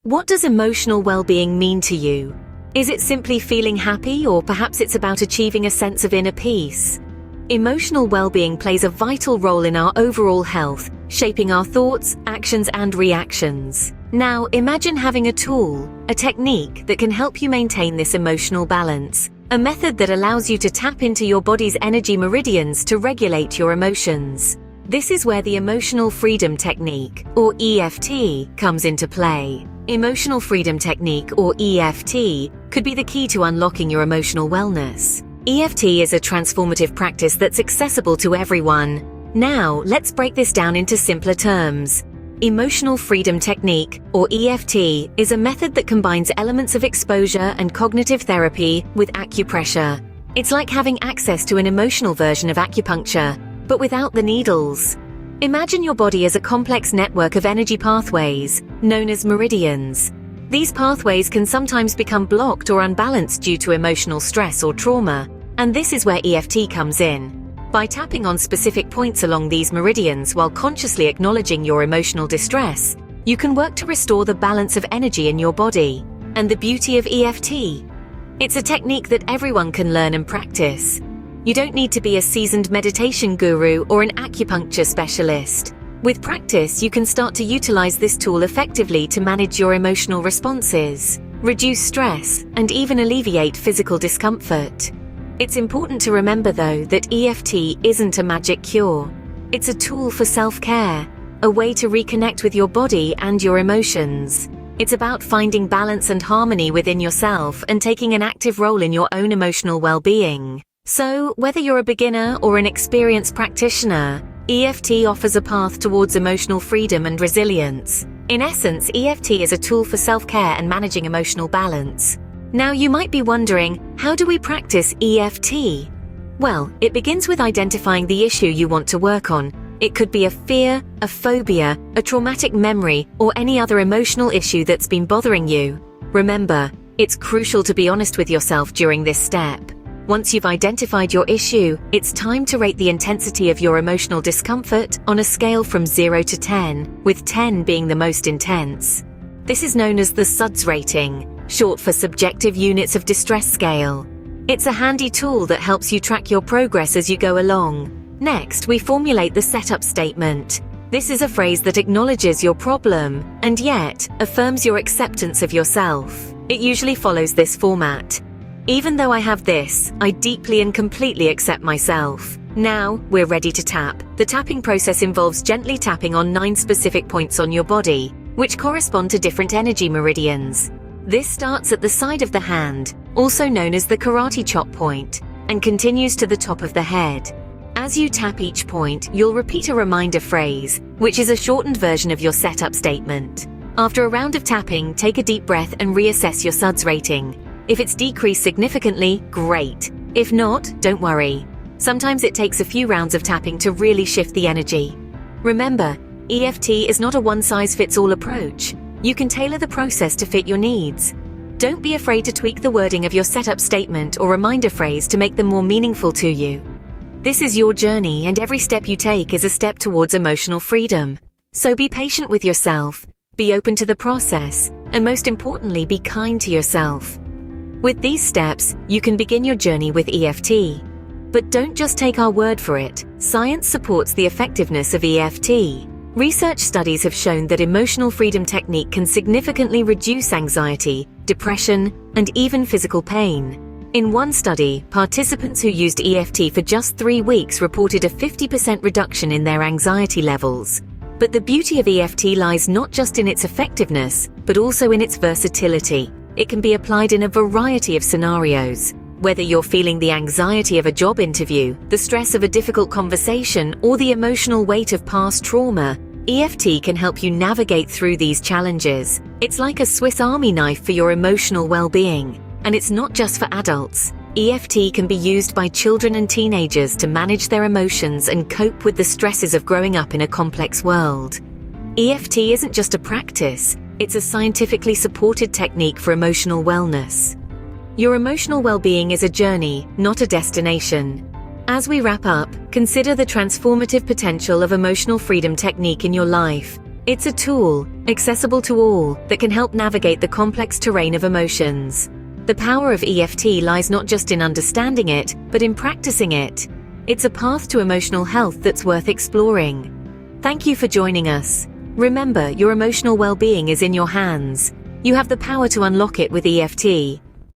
What does emotional well-being mean to you? Is it simply feeling happy, or perhaps it's about achieving a sense of inner peace? Emotional well-being plays a vital role in our overall health, shaping our thoughts, actions, and reactions. Now, imagine having a tool, a technique that can help you maintain this emotional balance, a method that allows you to tap into your body's energy meridians to regulate your emotions. This is where the Emotional Freedom Technique, or EFT, comes into play. Emotional Freedom Technique, or EFT, could be the key to unlocking your emotional wellness. EFT is a transformative practice that's accessible to everyone. Now, let's break this down into simpler terms. Emotional Freedom Technique, or EFT, is a method that combines elements of exposure and cognitive therapy with acupressure. It's like having access to an emotional version of acupuncture, but without the needles. Imagine your body as a complex network of energy pathways, known as meridians. These pathways can sometimes become blocked or unbalanced due to emotional stress or trauma, and this is where EFT comes in. By tapping on specific points along these meridians while consciously acknowledging your emotional distress, you can work to restore the balance of energy in your body. And the beauty of EFT? It's a technique that everyone can learn and practice. You don't need to be a seasoned meditation guru or an acupuncture specialist. With practice, you can start to utilize this tool effectively to manage your emotional responses, reduce stress, and even alleviate physical discomfort. It's important to remember, though, that EFT isn't a magic cure. It's a tool for self-care, a way to reconnect with your body and your emotions. It's about finding balance and harmony within yourself and taking an active role in your own emotional well-being. So, whether you're a beginner or an experienced practitioner, EFT offers a path towards emotional freedom and resilience. In essence, EFT is a tool for self-care and managing emotional balance. Now, you might be wondering, how do we practice EFT? Well, it begins with identifying the issue you want to work on. It could be a fear, a phobia, a traumatic memory, or any other emotional issue that's been bothering you. Remember, it's crucial to be honest with yourself during this step. Once you've identified your issue, it's time to rate the intensity of your emotional discomfort on a scale from 0 to 10, with 10 being the most intense. This is known as the SUDS rating, short for Subjective Units of Distress Scale. It's a handy tool that helps you track your progress as you go along. Next, we formulate the setup statement. This is a phrase that acknowledges your problem, and yet affirms your acceptance of yourself. It usually follows this format. Even though I have this, I deeply and completely accept myself. Now, we're ready to tap. The tapping process involves gently tapping on 9 specific points on your body, which correspond to different energy meridians. This starts at the side of the hand, also known as the karate chop point, and continues to the top of the head. As you tap each point, you'll repeat a reminder phrase, which is a shortened version of your setup statement. After a round of tapping, take a deep breath and reassess your SUDS rating. If it's decreased significantly, great. If not, don't worry. Sometimes it takes a few rounds of tapping to really shift the energy. Remember, EFT is not a one-size-fits-all approach. You can tailor the process to fit your needs. Don't be afraid to tweak the wording of your setup statement or reminder phrase to make them more meaningful to you. This is your journey, and every step you take is a step towards emotional freedom. So be patient with yourself, be open to the process, and most importantly, be kind to yourself. With these steps, you can begin your journey with EFT. But don't just take our word for it. Science supports the effectiveness of EFT. Research studies have shown that emotional freedom technique can significantly reduce anxiety, depression, and even physical pain. In one study, participants who used EFT for just 3 weeks reported a 50% reduction in their anxiety levels. But the beauty of EFT lies not just in its effectiveness, but also in its versatility. It can be applied in a variety of scenarios. Whether you're feeling the anxiety of a job interview, the stress of a difficult conversation, or the emotional weight of past trauma, EFT can help you navigate through these challenges. It's like a Swiss Army knife for your emotional well-being. And it's not just for adults. EFT can be used by children and teenagers to manage their emotions and cope with the stresses of growing up in a complex world. EFT isn't just a practice, it's a scientifically supported technique for emotional wellness. Your emotional well-being is a journey, not a destination. As we wrap up, consider the transformative potential of emotional freedom technique in your life. It's a tool, accessible to all, that can help navigate the complex terrain of emotions. The power of EFT lies not just in understanding it, but in practicing it. It's a path to emotional health that's worth exploring. Thank you for joining us. Remember, your emotional well-being is in your hands. You have the power to unlock it with EFT.